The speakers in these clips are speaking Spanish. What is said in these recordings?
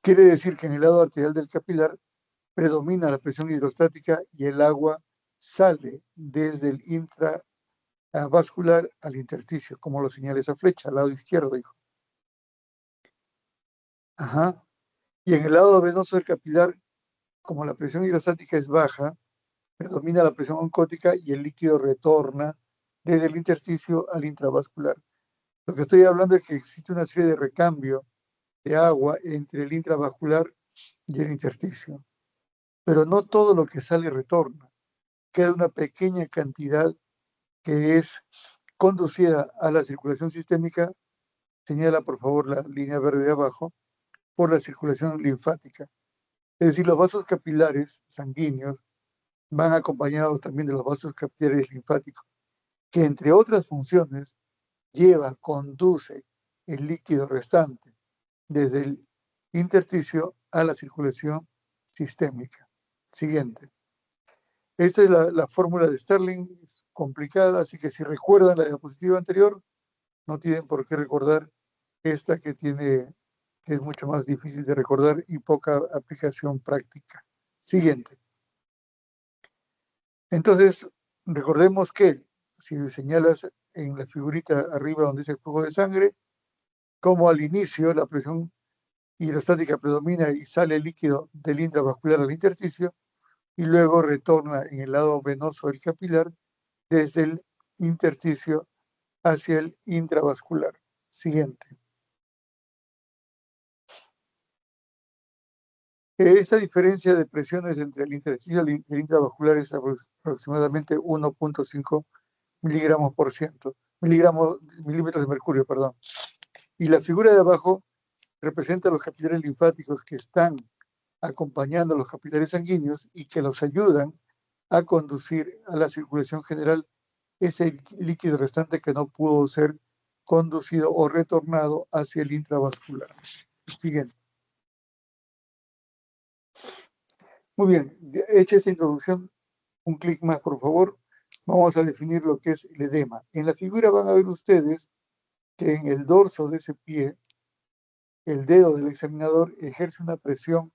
Quiere decir que en el lado arterial del capilar predomina la presión hidrostática y el agua sale desde el intravascular al intersticio, como lo señala esa flecha, al lado izquierdo, dijo. Ajá. Y en el lado venoso del capilar, como la presión hidrostática es baja, predomina la presión oncótica y el líquido retorna desde el intersticio al intravascular. Lo que estoy hablando es que existe una serie de recambio de agua entre el intravascular y el intersticio. Pero no todo lo que sale retorna. Queda una pequeña cantidad que es conducida a la circulación sistémica, señala por favor la línea verde de abajo, por la circulación linfática. Es decir, los vasos capilares sanguíneos van acompañados también de los vasos capilares linfáticos, que entre otras funciones conduce el líquido restante desde el intersticio a la circulación sistémica. Siguiente. Esta es la fórmula de Stirling, es complicada, así que si recuerdan la diapositiva anterior, no tienen por qué recordar esta que es mucho más difícil de recordar y poca aplicación práctica. Siguiente. Entonces, recordemos que si señalas en la figurita arriba donde dice flujo de sangre, como al inicio la presión hidrostática predomina y sale el líquido del intravascular al intersticio y luego retorna en el lado venoso del capilar desde el intersticio hacia el intravascular. Siguiente. Esta diferencia de presiones entre el intersticio y el intravascular es aproximadamente 1.5 miligramos por ciento, milímetros de mercurio, perdón. Y la figura de abajo representa los capilares linfáticos que están acompañando a los capilares sanguíneos y que los ayudan a conducir a la circulación general ese líquido restante que no pudo ser conducido o retornado hacia el intravascular. Siguiente. Muy bien, hecha esta introducción, un clic más, por favor. Vamos a definir lo que es el edema. En la figura van a ver ustedes que en el dorso de ese pie, el dedo del examinador ejerce una presión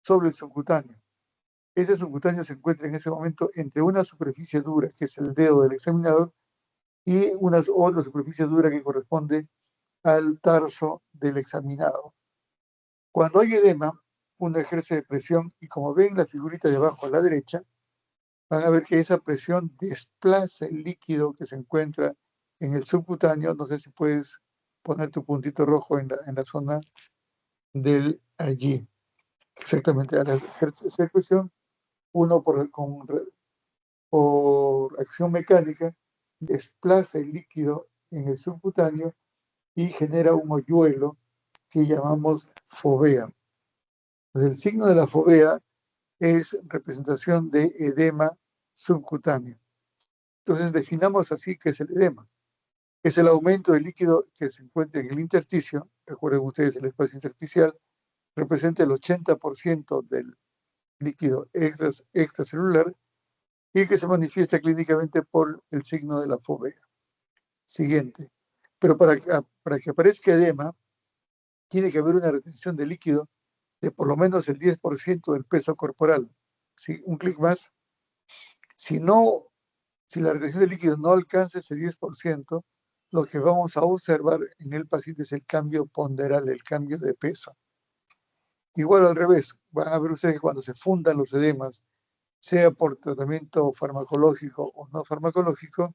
sobre el subcutáneo. Ese subcutáneo se encuentra en ese momento entre una superficie dura, que es el dedo del examinador, y una otra superficie dura que corresponde al tarso del examinado. Cuando hay edema, uno ejerce presión y como ven la figurita de abajo a la derecha, van a ver que esa presión desplaza el líquido que se encuentra en el subcutáneo. No sé si puedes poner tu puntito rojo en la zona del allí. Exactamente, al ejercer presión, uno por acción mecánica desplaza el líquido en el subcutáneo y genera un hoyuelo que llamamos fovea. Entonces, el signo de la fovea es representación de edema subcutáneo. Entonces definamos así qué es el edema. Es el aumento del líquido que se encuentra en el intersticio. Recuerden ustedes, el espacio intersticial representa el 80% del líquido extracelular y que se manifiesta clínicamente por el signo de la fovea. Siguiente. Pero para que aparezca edema, tiene que haber una retención de líquido de por lo menos el 10% del peso corporal. ¿Sí? Un clic más. Si la retención de líquido no alcanza ese 10%, lo que vamos a observar en el paciente es el cambio ponderal, el cambio de peso. Igual al revés, van a ver ustedes que cuando se fundan los edemas, sea por tratamiento farmacológico o no farmacológico,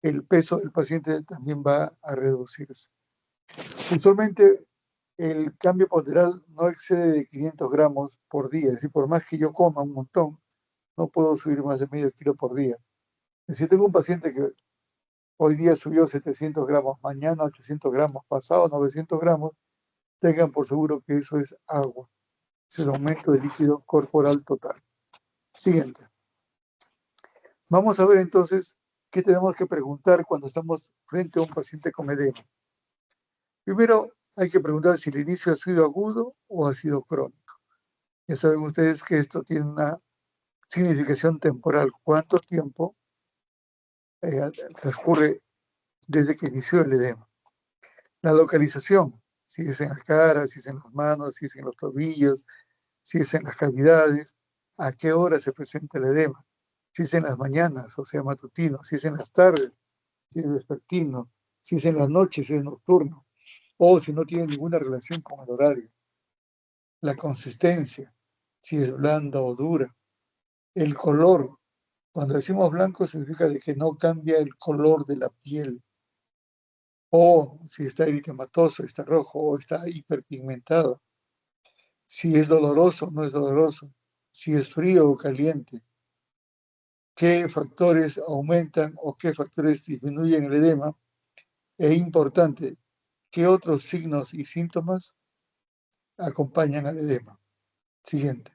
el peso del paciente también va a reducirse. Usualmente el cambio ponderal no excede de 500 gramos por día, es decir, por más que yo coma un montón, no puedo subir más de medio kilo por día. Si tengo un paciente que hoy día subió 700 gramos, mañana 800 gramos, pasado 900 gramos, tengan por seguro que eso es agua. Es el aumento de líquido corporal total. Siguiente. Vamos a ver entonces qué tenemos que preguntar cuando estamos frente a un paciente con edema. Primero, hay que preguntar si el inicio ha sido agudo o ha sido crónico. Ya saben ustedes que esto tiene una significación temporal. ¿Cuánto tiempo transcurre desde que inició el edema? La localización. si es en la cara, si es en las manos, si es en los tobillos, si es en las cavidades, a qué hora se presenta el edema, si es en las mañanas, o sea, matutino, si es en las tardes, si es vespertino, si es en las noches, si es nocturno, o si no tiene ninguna relación con el horario. La consistencia, si es blanda o dura, el color. Cuando decimos blanco significa de que no cambia el color de la piel, o si está eritematoso, está rojo o está hiperpigmentado, si es doloroso o no es doloroso, si es frío o caliente, qué factores aumentan o qué factores disminuyen el edema, e importante, qué otros signos y síntomas acompañan al edema. Siguiente.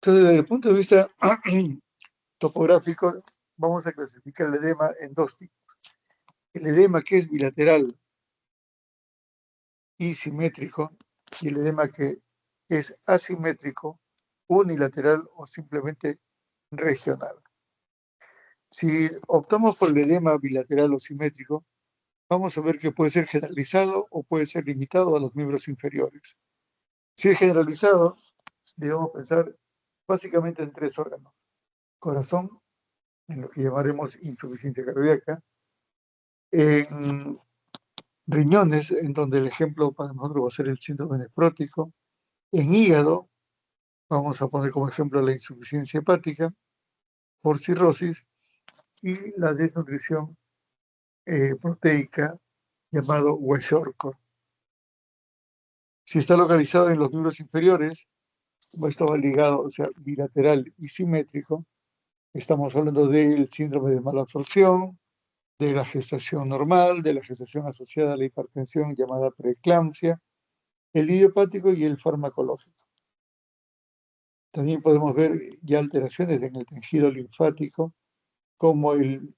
Entonces, desde el punto de vista topográfico, vamos a clasificar el edema en dos tipos. El edema que es bilateral y simétrico, y el edema que es asimétrico, unilateral o simplemente regional. Si optamos por el edema bilateral o simétrico, vamos a ver que puede ser generalizado o puede ser limitado a los miembros inferiores. Si es generalizado, debemos pensar básicamente en tres órganos: corazón, en lo que llamaremos insuficiencia cardíaca; en riñones, en donde el ejemplo para nosotros va a ser el síndrome nefrótico; en hígado, vamos a poner como ejemplo la insuficiencia hepática por cirrosis; y la desnutrición proteica, llamado Kwashiorkor. Si está localizado en los miembros inferiores, como esto va ligado, o sea, bilateral y simétrico, estamos hablando del síndrome de malabsorción, de la gestación normal, de la gestación asociada a la hipertensión llamada preeclampsia, el idiopático y el farmacológico. También podemos ver ya alteraciones en el tejido linfático, como el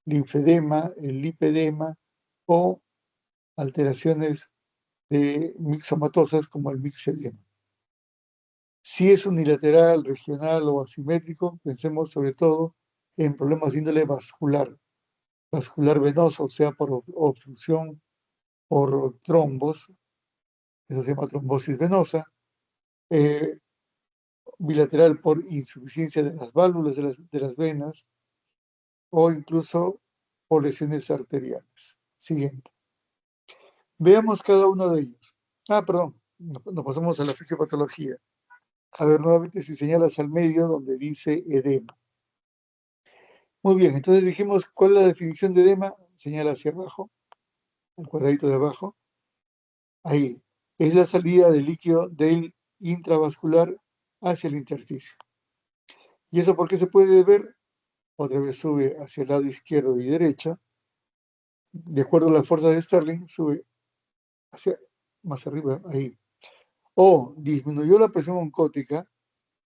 linfedema, el lipedema, o alteraciones de mixomatosas como el mixedema. Si es unilateral, regional o asimétrico, pensemos sobre todo en problemas de índole vascular, vascular venoso, o sea, por obstrucción, por trombos, eso se llama trombosis venosa; eh, bilateral por insuficiencia de las válvulas de las venas, o incluso por lesiones arteriales. Siguiente. Veamos cada uno de ellos. Perdón, nos pasamos a la fisiopatología. A ver, nuevamente, si señalas al medio donde dice edema. Muy bien, entonces dijimos, ¿cuál es la definición de edema? Señala hacia abajo, el cuadradito de abajo. Ahí. Es la salida del líquido del intravascular hacia el intersticio. ¿Y eso por qué se puede ver? Otra vez sube hacia el lado izquierdo y derecho. De acuerdo a la fuerza de Stirling, sube hacia más arriba, ahí. O disminuyó la presión oncótica,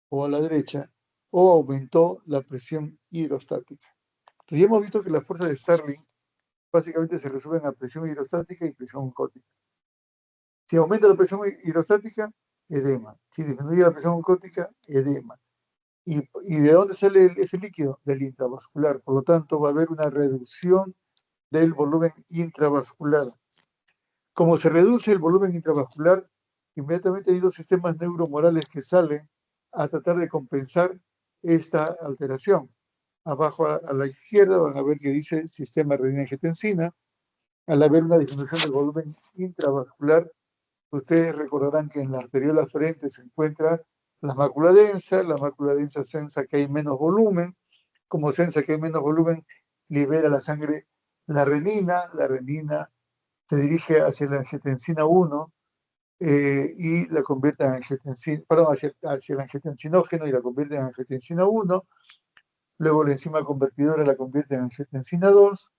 o a la derecha, o aumentó la presión hidrostática. Entonces ya hemos visto que la fuerza de Stirling básicamente se resumen a presión hidrostática y presión oncótica. Si aumenta la presión hidrostática, edema. Si disminuye la presión oncótica, edema. ¿Y de dónde sale ese líquido? Del intravascular. Por lo tanto, va a haber una reducción del volumen intravascular. Como se reduce el volumen intravascular, inmediatamente hay dos sistemas neuromorales que salen a tratar de compensar esta alteración. Abajo a la izquierda van a ver que dice sistema renina-angiotensina. Al haber una disminución del volumen intravascular, ustedes recordarán que en la arteriola frente se encuentra la mácula densa sensa que hay menos volumen; como sensa que hay menos volumen, libera la sangre la renina se dirige hacia la angiotensina 1 y la convierte en angiotensina, perdón, hacia el angiotensinógeno y la convierte en angiotensina 1, luego la enzima convertidora la convierte en angiotensina 2,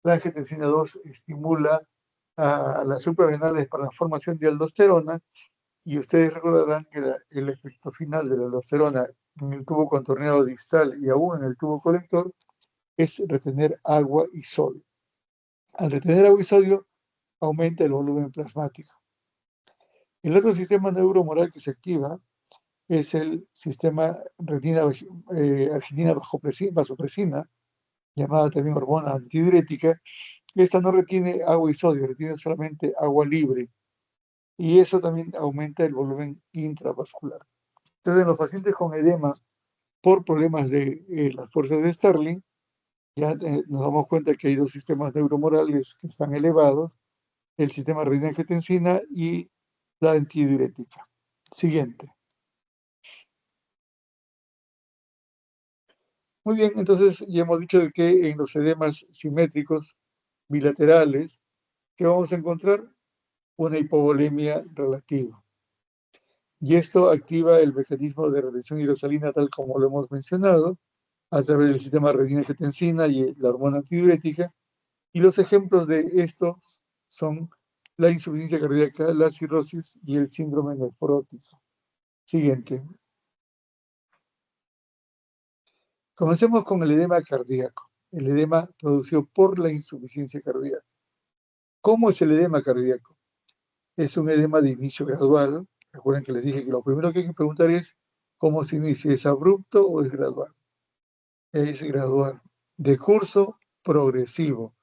la angiotensina 2 estimula a las suprarrenales para la formación de aldosterona, y ustedes recordarán que el efecto final de la aldosterona en el tubo contorneado distal y aún en el tubo colector es retener agua y sodio. Al retener agua y sodio, aumenta el volumen plasmático. El otro sistema neuromoral que se activa es el sistema renina-angiotensina vasopresina, llamada también hormona antidiurética. Esta no retiene agua y sodio, retiene solamente agua libre. Y eso también aumenta el volumen intravascular. Entonces, en los pacientes con edema por problemas de las fuerzas de Starling, ya nos damos cuenta que hay dos sistemas neuromorales que están elevados, el sistema renina-angiotensina y la antidiurética. Siguiente. Muy bien, entonces ya hemos dicho de que en los edemas simétricos bilaterales, que vamos a encontrar una hipovolemia relativa. Y esto activa el mecanismo de retención hidrosalina tal como lo hemos mencionado, a través del sistema renina-angiotensina y la hormona antidiurética. Y los ejemplos de estos son la insuficiencia cardíaca, la cirrosis y el síndrome nefrótico. Siguiente. Comencemos con el edema cardíaco, el edema producido por la insuficiencia cardíaca. ¿Cómo es el edema cardíaco? Es un edema de inicio gradual. Recuerden que les dije que lo primero que hay que preguntar es cómo se inicia, ¿es abrupto o es gradual? Es gradual, de curso progresivo,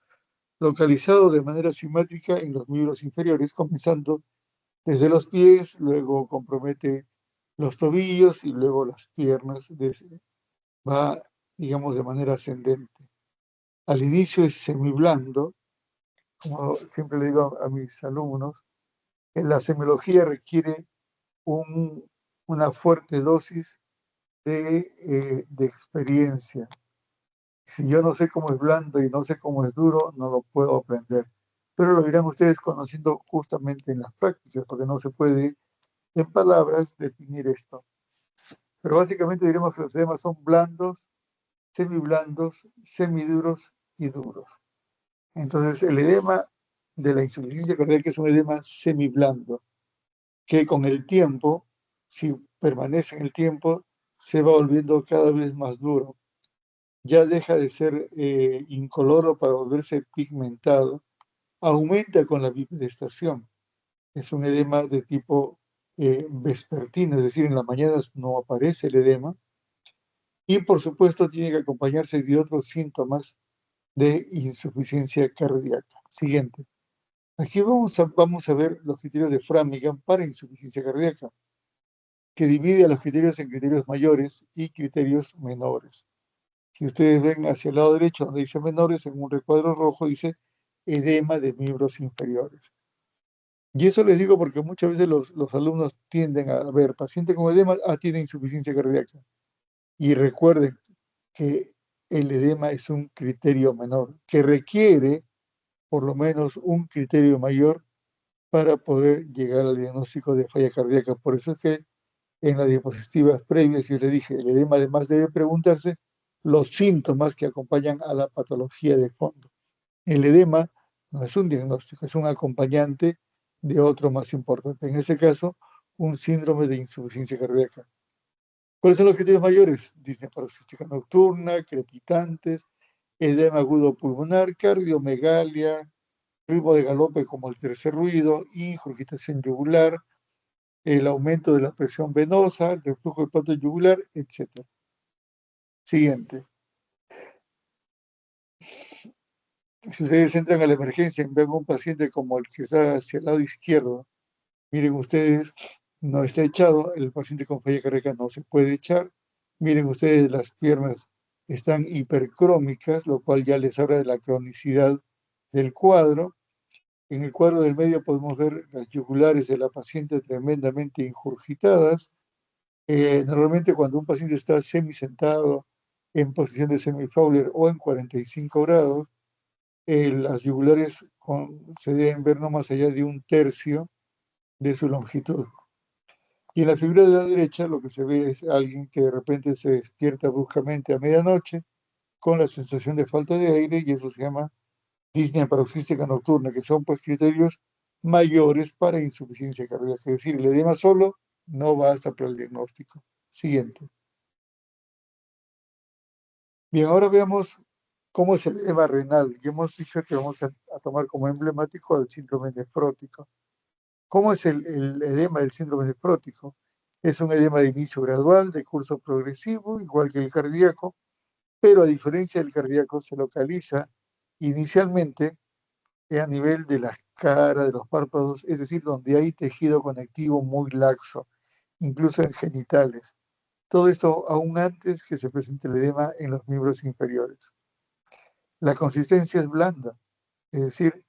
localizado de manera simétrica en los miembros inferiores, comenzando desde los pies, luego compromete los tobillos y luego las piernas. Va, digamos, de manera ascendente. Al inicio es semiblando, como siempre le digo a mis alumnos, en la semiología requiere una fuerte dosis de experiencia. Si yo no sé cómo es blando y no sé cómo es duro, no lo puedo aprender. Pero lo dirán ustedes conociendo justamente en las prácticas, porque no se puede en palabras definir esto. Pero básicamente diremos que los edemas son blandos, semiblandos, semiduros y duros. Entonces, el edema de la insuficiencia cardíaca es un edema semiblando, que con el tiempo, si permanece en el tiempo, se va volviendo cada vez más duro. Ya deja de ser incoloro para volverse pigmentado, aumenta con la bipedestación. Es un edema de tipo vespertino, es decir, en las mañanas no aparece el edema, y por supuesto tiene que acompañarse de otros síntomas de insuficiencia cardíaca. Siguiente. Aquí vamos a ver los criterios de Framingham para insuficiencia cardíaca, que divide a los criterios en criterios mayores y criterios menores. Si ustedes ven hacia el lado derecho, donde dice menores, en un recuadro rojo dice edema de miembros inferiores. Y eso les digo porque muchas veces los alumnos tienden a ver paciente con edema, tiene insuficiencia cardíaca. Y recuerden que el edema es un criterio menor, que requiere por lo menos un criterio mayor para poder llegar al diagnóstico de falla cardíaca. Por eso es que en las diapositivas previas yo le dije, el edema además debe preguntarse los síntomas que acompañan a la patología de fondo. El edema no es un diagnóstico, es un acompañante de otro más importante. En ese caso, un síndrome de insuficiencia cardíaca. ¿Cuáles son los criterios mayores? Disnea paroxística nocturna, crepitantes, edema agudo pulmonar, cardiomegalia, ritmo de galope como el tercer ruido, ingurgitación yugular, el aumento de la presión venosa, el reflujo hepato yugular, etc. Siguiente. Si ustedes entran a la emergencia y ven a un paciente como el que está hacia el lado izquierdo, miren ustedes, no está echado, el paciente con falla cardíaca no se puede echar. Miren ustedes, las piernas están hipercrómicas, lo cual ya les habla de la cronicidad del cuadro. En el cuadro del medio podemos ver las yugulares de la paciente tremendamente ingurgitadas. Normalmente cuando un paciente está semisentado en posición de semi-Fowler o en 45 grados, las yugulares se deben ver no más allá de un tercio de su longitud. Y en la figura de la derecha lo que se ve es alguien que de repente se despierta bruscamente a medianoche con la sensación de falta de aire y eso se llama disnea paroxística nocturna, que son pues criterios mayores para insuficiencia cardíaca. Es decir, el edema solo no basta para el diagnóstico. Siguiente. Bien, ahora veamos cómo es el edema renal. Ya hemos dicho que vamos a tomar como emblemático el síndrome nefrótico. ¿Cómo es el edema del síndrome nefrótico? Es un edema de inicio gradual, de curso progresivo, igual que el cardíaco, pero a diferencia del cardíaco se localiza inicialmente a nivel de la cara, de los párpados, es decir, donde hay tejido conectivo muy laxo, incluso en genitales. Todo esto aún antes que se presente el edema en los miembros inferiores. La consistencia es blanda, es decir,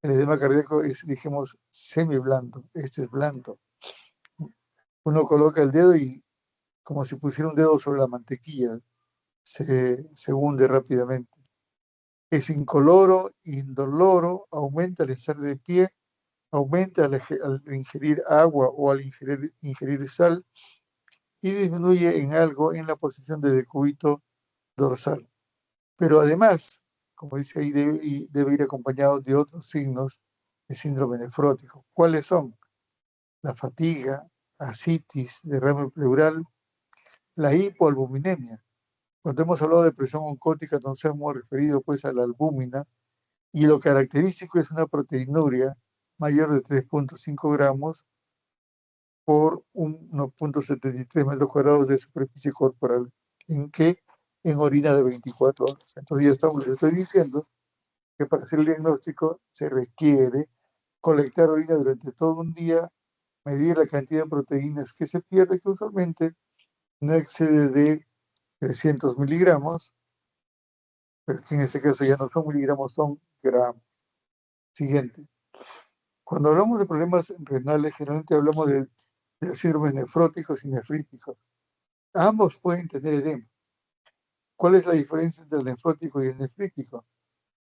el edema cardíaco es, dijimos, semiblando, este es blando. Uno coloca el dedo y como si pusiera un dedo sobre la mantequilla, se hunde rápidamente. Es incoloro, indoloro, aumenta al estar de pie, aumenta al ingerir agua o al ingerir sal y disminuye en algo en la posición del decúbito dorsal. Pero además, como dice ahí, debe ir acompañado de otros signos de síndrome nefrótico. ¿Cuáles son? La fatiga, ascitis, derrame pleural, la hipoalbuminemia. Cuando hemos hablado de presión oncótica, nos hemos referido pues a la albúmina, y lo característico es una proteinuria mayor de 3.5 gramos por 1.73 metros cuadrados de superficie corporal. ¿En qué? En orina de 24 horas. Entonces ya estamos, les estoy diciendo que para hacer el diagnóstico se requiere colectar orina durante todo un día, medir la cantidad de proteínas que se pierde, que usualmente no excede de 300 miligramos, pero que en este caso ya no son miligramos, son gramos. Siguiente. Cuando hablamos de problemas renales, generalmente hablamos de los síndromes nefróticos y nefríticos. Ambos pueden tener edema. ¿Cuál es la diferencia entre el nefrótico y el nefrítico?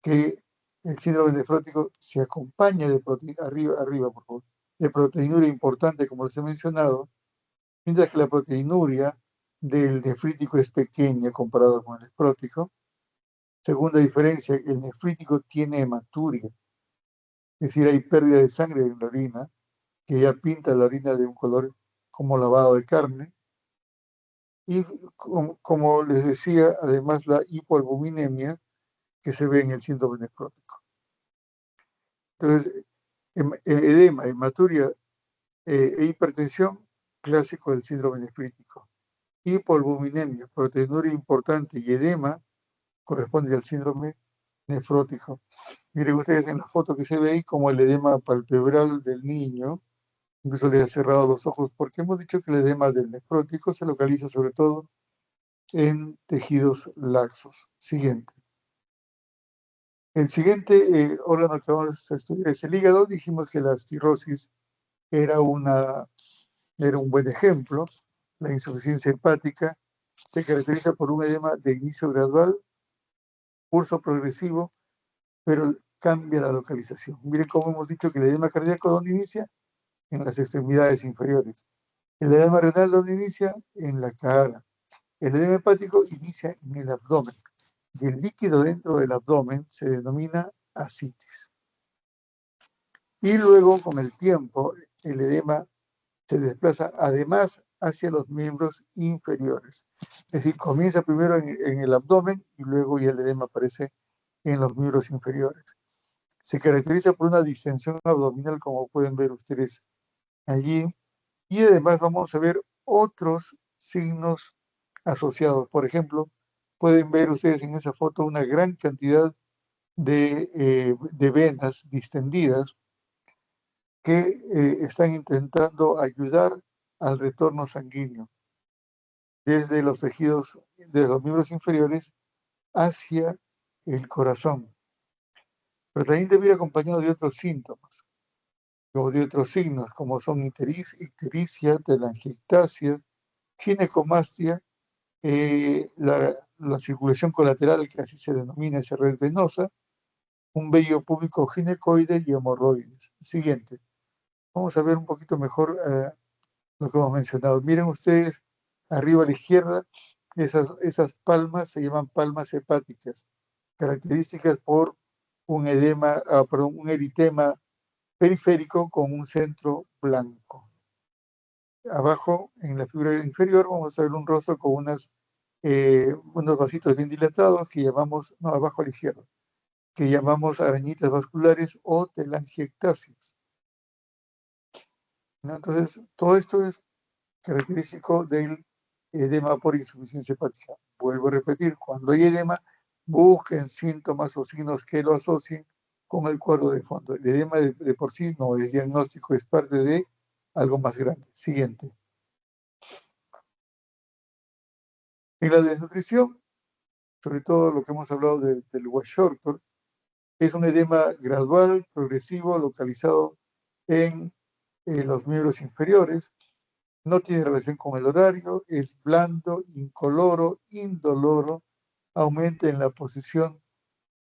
Que el síndrome nefrótico se acompaña de proteína, arriba, por favor, de proteinuria importante, como les he mencionado, mientras que la proteinuria del nefrítico es pequeña comparado con el nefrótico. Segunda diferencia, el nefrítico tiene hematuria, es decir, hay pérdida de sangre en la orina, que ya pinta la orina de un color como lavado de carne. Y como les decía, además la hipoalbuminemia que se ve en el síndrome nefrótico. Entonces, edema, hematuria e hipertensión, clásico del síndrome nefrítico. Hipoalbuminemia, proteinuria importante y edema corresponde al síndrome nefrótico. Miren ustedes en la foto que se ve ahí como el edema palpebral del niño, incluso le ha cerrado los ojos, porque hemos dicho que el edema del nefrótico se localiza sobre todo en tejidos laxos. Siguiente. El siguiente órgano que vamos a estudiar es el hígado. Dijimos que la cirrosis era, era un buen ejemplo. La insuficiencia hepática se caracteriza por un edema de inicio gradual, curso progresivo, pero cambia la localización. Miren cómo hemos dicho que el edema cardíaco, ¿dónde inicia? En las extremidades inferiores. El edema renal, ¿dónde inicia? En la cara. El edema hepático inicia en el abdomen. Y el líquido dentro del abdomen se denomina ascitis. Y luego, con el tiempo, el edema se desplaza además hacia los miembros inferiores. Es decir, comienza primero en el abdomen y luego ya el edema aparece en los miembros inferiores. Se caracteriza por una distensión abdominal, como pueden ver ustedes allí, y además vamos a ver otros signos asociados. Por ejemplo, pueden ver ustedes en esa foto una gran cantidad de venas distendidas que están intentando ayudar al retorno sanguíneo desde los tejidos de los miembros inferiores hacia el corazón. Pero también debe ir acompañado de otros síntomas, o de otros signos, como son ictericia, telangiectasia, ginecomastia, la circulación colateral, que así se denomina esa red venosa, un vello púbico ginecoide y hemorroides. Siguiente. Vamos a ver un poquito mejor lo que hemos mencionado. Miren ustedes, arriba a la izquierda, esas palmas se llaman palmas hepáticas, características por un edema, perdón, un eritema periférico con un centro blanco. Abajo, en la figura inferior, vamos a ver un rostro con unos vasitos bien dilatados que llamamos, no, abajo a la izquierda, que llamamos arañitas vasculares o telangiectasias, ¿no? Entonces, todo esto es característico del edema por insuficiencia hepática. vuelvo a repetir, cuando hay edema, busquen síntomas o signos que lo asocien con el cuadro de fondo. El edema de por sí no es diagnóstico, es parte de algo más grande. Siguiente. En la desnutrición, sobre todo lo que hemos hablado del kwashiorkor, es un edema gradual, progresivo, localizado en los miembros inferiores. No tiene relación con el horario, es blando, incoloro, indoloro, aumenta en la posición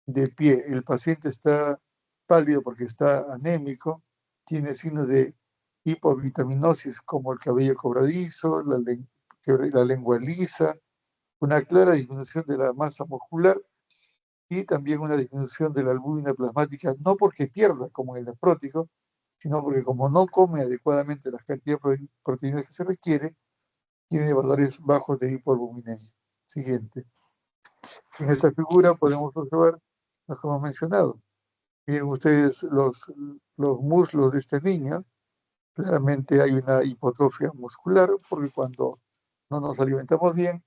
de pie. El paciente está pálido porque está anémico, tiene signos de hipovitaminosis como el cabello cobradizo, la lengua lisa, una clara disminución de la masa muscular y también una disminución de la albúmina plasmática, no porque pierda como en el nefrótico, sino porque como no come adecuadamente las cantidades de proteínas que se requiere, tiene valores bajos de hipoalbuminemia. Siguiente. En esta figura podemos observar lo que hemos mencionado. Miren ustedes los muslos de este niño. Claramente hay una hipotrofia muscular porque cuando no nos alimentamos bien,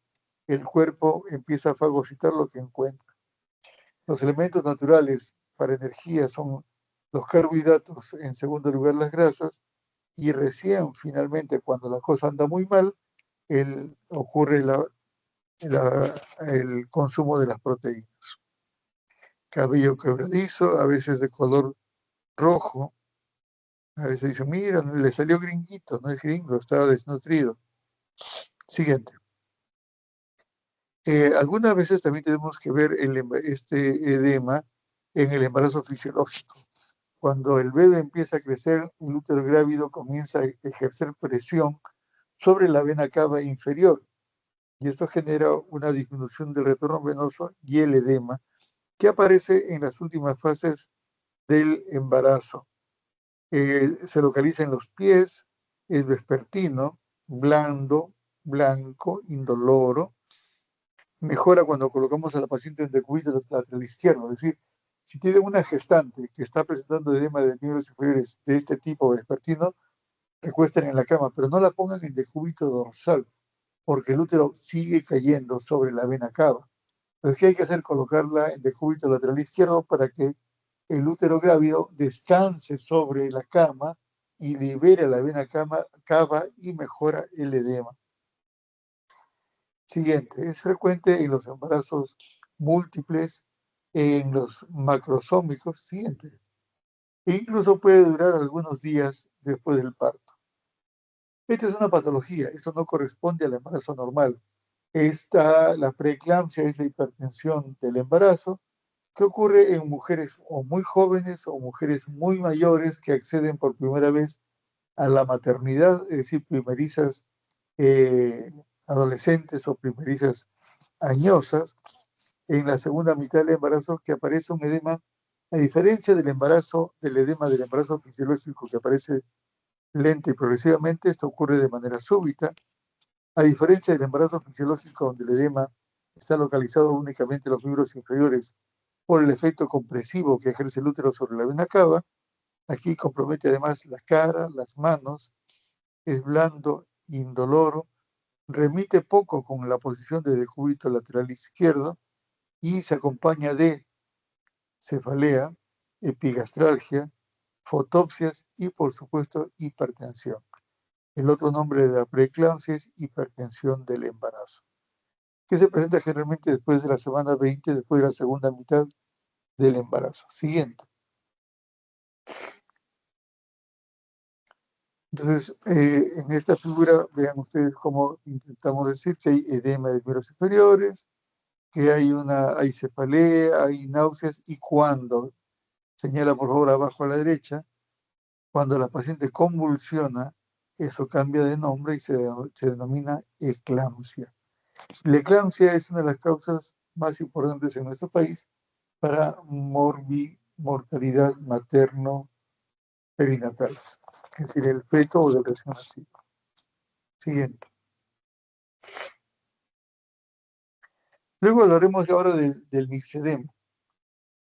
el cuerpo empieza a fagocitar lo que encuentra. Los elementos naturales para energía son los carbohidratos, en segundo lugar las grasas, y recién finalmente cuando la cosa anda muy mal, ocurre el consumo de las proteínas. Cabello quebradizo, a veces de color rojo, a veces dicen, mira, le salió gringuito, no es gringo, estaba desnutrido. Siguiente. Algunas veces también tenemos que ver este edema en el embarazo fisiológico. Cuando el bebé empieza a crecer, el útero grávido comienza a ejercer presión sobre la vena cava inferior y esto genera una disminución del retorno venoso y el edema que aparece en las últimas fases del embarazo. Se localiza en los pies, es vespertino, blando, blanco, indoloro. Mejora cuando colocamos a la paciente en decúbito lateral izquierdo, es decir, si tiene una gestante que está presentando edema de miembros inferiores de este tipo vespertino, recuesten en la cama, pero no la pongan en decúbito dorsal, porque el útero sigue cayendo sobre la vena cava. Entonces, ¿qué hay que hacer? Colocarla en decúbito lateral izquierdo para que el útero grávido descanse sobre la cama y libera la vena cava y mejora el edema. Siguiente, es frecuente en los embarazos múltiples, en los macrosómicos. Siguiente, e incluso puede durar algunos días después del parto. Esta es una patología, esto no corresponde al embarazo normal. La preeclampsia es la hipertensión del embarazo que ocurre en mujeres o muy jóvenes o mujeres muy mayores que acceden por primera vez a la maternidad, es decir, primerizas adolescentes o primerizas añosas, en la segunda mitad del embarazo que aparece un edema, a diferencia del edema del embarazo fisiológico que aparece lenta y progresivamente, esto ocurre de manera súbita, a diferencia del embarazo fisiológico donde el edema está localizado únicamente en los miembros inferiores por el efecto compresivo que ejerce el útero sobre la vena cava, aquí compromete además la cara, las manos, es blando, indoloro, remite poco con la posición de decúbito lateral izquierdo y se acompaña de cefalea, epigastralgia, fotopsias y, por supuesto, hipertensión. El otro nombre de la preeclampsia es hipertensión del embarazo, que se presenta generalmente después de la semana 20, después de la segunda mitad del embarazo. Siguiente. Entonces, en esta figura, vean ustedes cómo intentamos decir que hay edema de miembros superiores, que hay cefalea, hay náuseas, y cuando, señala por favor abajo a la derecha, cuando la paciente convulsiona, eso cambia de nombre y se denomina eclampsia. La eclampsia es una de las causas más importantes en nuestro país para mortalidad materno-perinatal, es decir, el feto o del recién nacido. Siguiente. Luego hablaremos ahora del mixedema.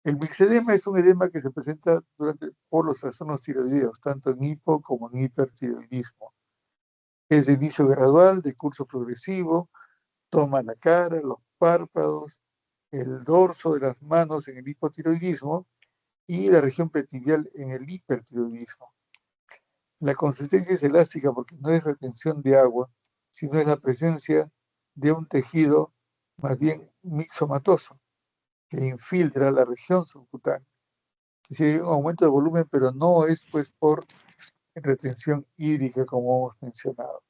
El mixedema es un edema que se presenta por los trastornos tiroideos, tanto en hipo como en hipertiroidismo. Es de inicio gradual, de curso progresivo, toma la cara, los párpados, el dorso de las manos en el hipotiroidismo y la región pretibial en el hipertiroidismo. La consistencia es elástica porque no es retención de agua, sino es la presencia de un tejido más bien mixomatoso que infiltra la región subcutánea. Es decir, hay un aumento de volumen, pero no es pues por retención hídrica como hemos mencionado.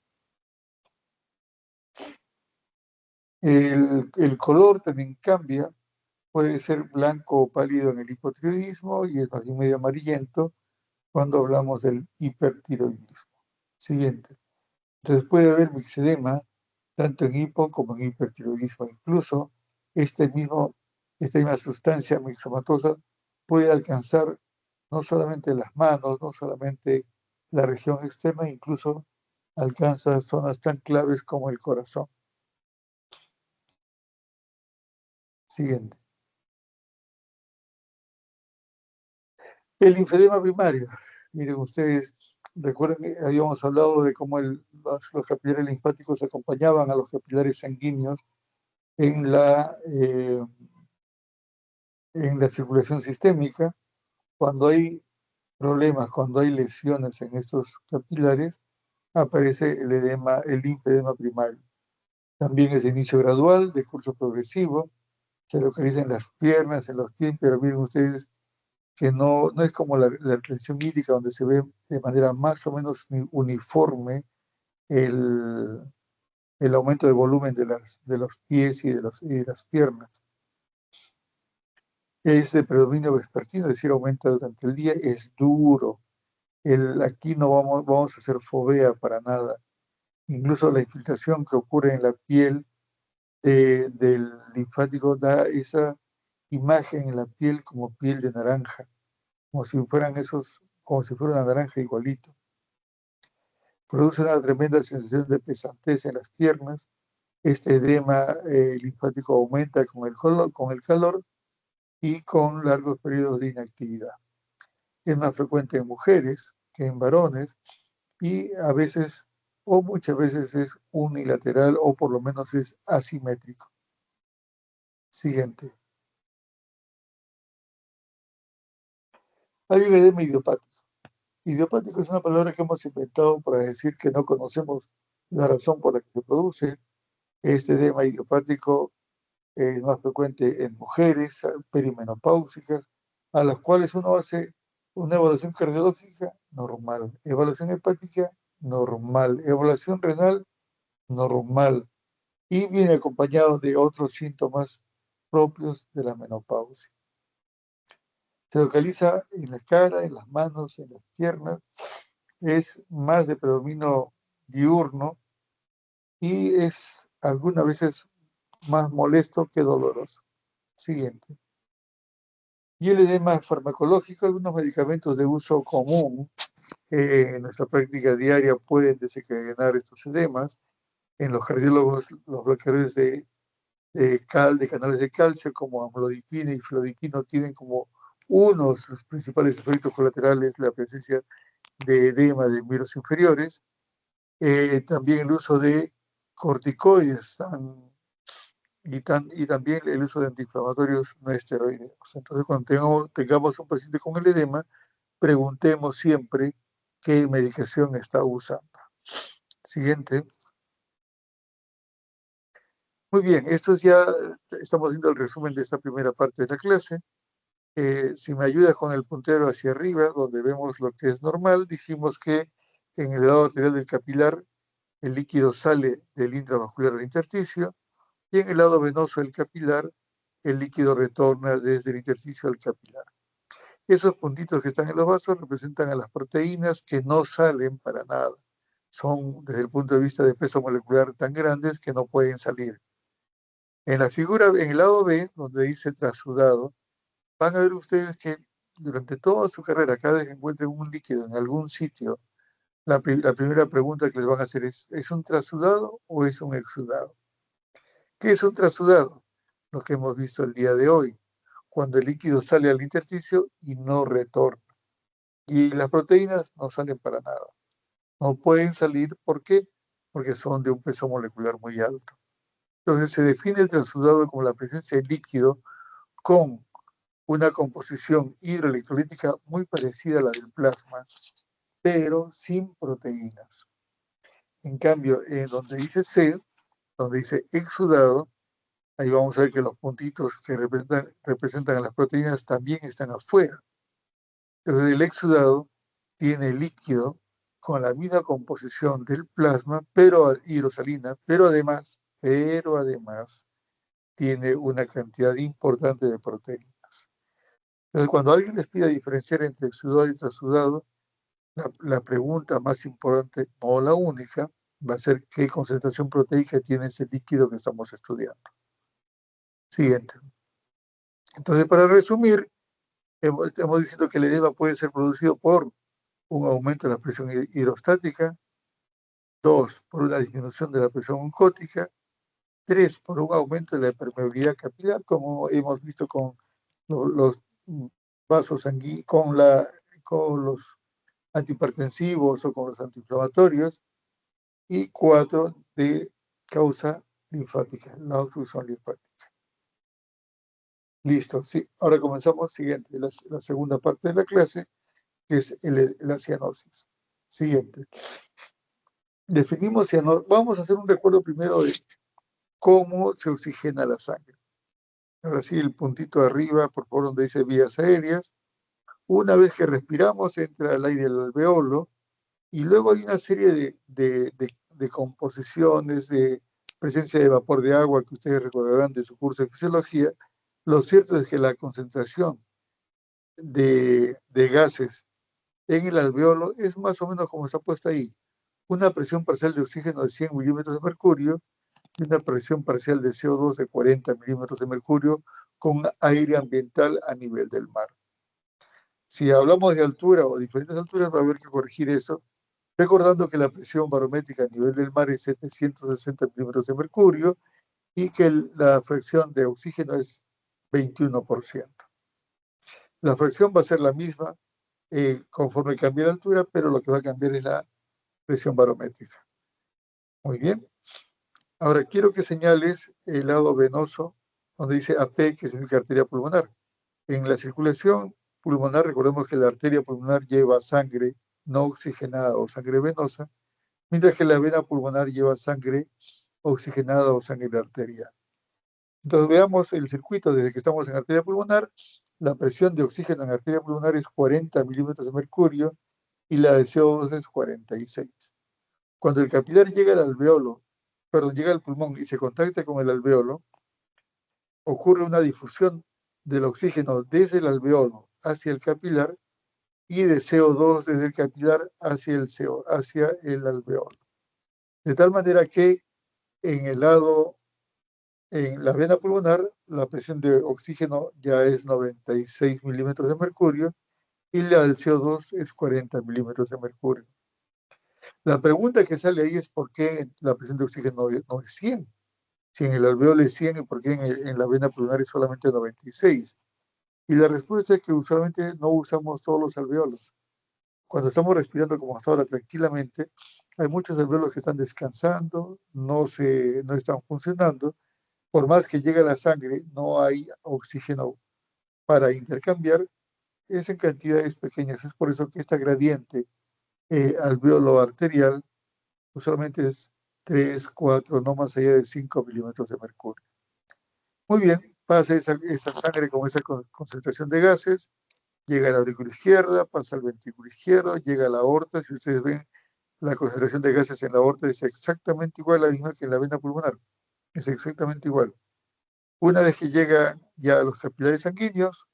El color también cambia, puede ser blanco o pálido en el hipotiroidismo y es más bien medio amarillento cuando hablamos del hipertiroidismo. Siguiente. Entonces puede haber mixedema tanto en hipo como en hipertiroidismo. Incluso esta misma sustancia mixomatosa puede alcanzar no solamente las manos, no solamente la región externa, incluso alcanza zonas tan claves como el corazón. Siguiente. El linfedema primario. Miren ustedes, recuerden que habíamos hablado de cómo los capilares linfáticos acompañaban a los capilares sanguíneos en la circulación sistémica. Cuando hay problemas, cuando hay lesiones en estos capilares, aparece el linfedema primario. También es de inicio gradual, de curso progresivo, se localiza en las piernas, en los pies, pero miren ustedes que no es como la retención hídrica donde se ve de manera más o menos uniforme el, el aumento de volumen de los pies y de las piernas. Es de predominio vespertino, es decir, aumenta durante el día, es duro. Aquí no vamos a hacer fovea para nada. Incluso la infiltración que ocurre en la piel del linfático da esa imagen en la piel como piel de naranja, como si fuera una naranja igualito. Produce una tremenda sensación de pesantez en las piernas. Este edema linfático aumenta con el calor y con largos periodos de inactividad. Es más frecuente en mujeres que en varones y a veces o muchas veces es unilateral o por lo menos es asimétrico. Siguiente. Hay un edema idiopático. Idiopático es una palabra que hemos inventado para decir que no conocemos la razón por la que se produce. Este edema idiopático es más frecuente en mujeres perimenopáusicas, a las cuales uno hace una evaluación cardiológica normal, evaluación hepática normal, evaluación renal normal, y viene acompañado de otros síntomas propios de la menopausia. Se localiza en la cara, en las manos, en las piernas, es más de predominio diurno y es algunas veces más molesto que doloroso. Siguiente. Y el edema farmacológico, algunos medicamentos de uso común en nuestra práctica diaria pueden desencadenar estos edemas. En los cardiólogos, los bloqueadores de canales de calcio como amlodipina y flodipino tienen como uno de sus principales efectos colaterales la presencia de edema de miembros inferiores. También el uso de corticoides y también el uso de antiinflamatorios no esteroideos. Entonces, cuando tengamos un paciente con el edema, preguntemos siempre qué medicación está usando. Siguiente. Muy bien, esto es ya, estamos haciendo el resumen de esta primera parte de la clase. Si me ayuda con el puntero hacia arriba, donde vemos lo que es normal, dijimos que en el lado lateral del capilar el líquido sale del intravascular al intersticio y en el lado venoso del capilar el líquido retorna desde el intersticio al capilar. Esos puntitos que están en los vasos representan a las proteínas que no salen para nada. Son, desde el punto de vista de peso molecular, tan grandes que no pueden salir. En la figura, en el lado B, donde dice trasudado, van a ver ustedes que durante toda su carrera, cada vez que encuentren un líquido en algún sitio, la primera pregunta que les van a hacer ¿es un trasudado o es un exudado? ¿Qué es un trasudado? Lo que hemos visto el día de hoy, cuando el líquido sale al intersticio y no retorna. Y las proteínas no salen para nada. No pueden salir, ¿por qué? Porque son de un peso molecular muy alto. Entonces se define el transudado como la presencia de líquido con una composición hidroelectrolítica muy parecida a la del plasma, pero sin proteínas. En cambio, en donde dice C, donde dice exudado, ahí vamos a ver que los puntitos que representan a las proteínas también están afuera. Entonces el exudado tiene líquido con la misma composición del plasma, pero hidrosalina, pero además tiene una cantidad importante de proteínas. Entonces, cuando alguien les pida diferenciar entre exudado y transudado, la pregunta más importante, no la única, va a ser qué concentración proteica tiene ese líquido que estamos estudiando. Siguiente. Entonces, para resumir, estamos diciendo que el edema puede ser producido por un aumento de la presión hidrostática, 2, por una disminución de la presión oncótica, 3, por un aumento de la permeabilidad capilar, como hemos visto con los vasos sanguíneos, con los antihipertensivos o con los antiinflamatorios, y 4, de causa linfática, la obstrucción linfática. Listo, sí. Ahora comenzamos, siguiente, la segunda parte de la clase, que es la cianosis. Siguiente. Definimos cianosis. Vamos a hacer un recuerdo primero de cómo se oxigena la sangre. Ahora sí, el puntito de arriba, por favor, donde dice vías aéreas. Una vez que respiramos, entra el aire al alveolo, y luego hay una serie de composiciones, de presencia de vapor de agua que ustedes recordarán de su curso de fisiología. Lo cierto es que la concentración de gases en el alveolo es más o menos como está puesta ahí. Una presión parcial de oxígeno de 100 milímetros de mercurio y una presión parcial de CO2 de 40 milímetros de mercurio con aire ambiental a nivel del mar. Si hablamos de altura o diferentes alturas, va a haber que corregir eso, recordando que la presión barométrica a nivel del mar es 760 milímetros de mercurio y que la fracción de oxígeno es 21%. La fracción va a ser la misma conforme cambie la altura, pero lo que va a cambiar es la presión barométrica. Muy bien. Ahora quiero que señales el lado venoso, donde dice AP, que significa arteria pulmonar. En la circulación pulmonar, recordemos que la arteria pulmonar lleva sangre no oxigenada o sangre venosa, mientras que la vena pulmonar lleva sangre oxigenada o sangre arterial. Entonces veamos el circuito desde que estamos en arteria pulmonar. La presión de oxígeno en arteria pulmonar es 40 milímetros de mercurio y la de CO2 es 46. Cuando el capilar llega al alveolo, llega al pulmón y se contacta con el alveolo, ocurre una difusión del oxígeno desde el alveolo hacia el capilar y de CO2 desde el capilar hacia el alveolo. De tal manera que en la vena pulmonar, la presión de oxígeno ya es 96 milímetros de mercurio y la del CO2 es 40 milímetros de mercurio. La pregunta que sale ahí es por qué la presión de oxígeno no es 100. Si en el alveolo es 100, ¿por qué en la vena pulmonar es solamente 96? Y la respuesta es que usualmente no usamos todos los alveolos. Cuando estamos respirando como hasta ahora tranquilamente, hay muchos alveolos que están descansando, no están funcionando. Por más que llegue la sangre, no hay oxígeno para intercambiar, es en cantidades pequeñas. Es por eso que esta gradiente alveolo arterial usualmente es 3, 4, no más allá de 5 milímetros de mercurio. Muy bien, pasa esa sangre con esa concentración de gases, llega a la aurícula izquierda, pasa al ventrículo izquierdo, llega a la aorta. Si ustedes ven, la concentración de gases en la aorta es exactamente igual a la misma que en la vena pulmonar. Es exactamente igual. Una vez que llega ya a los capilares sanguíneos,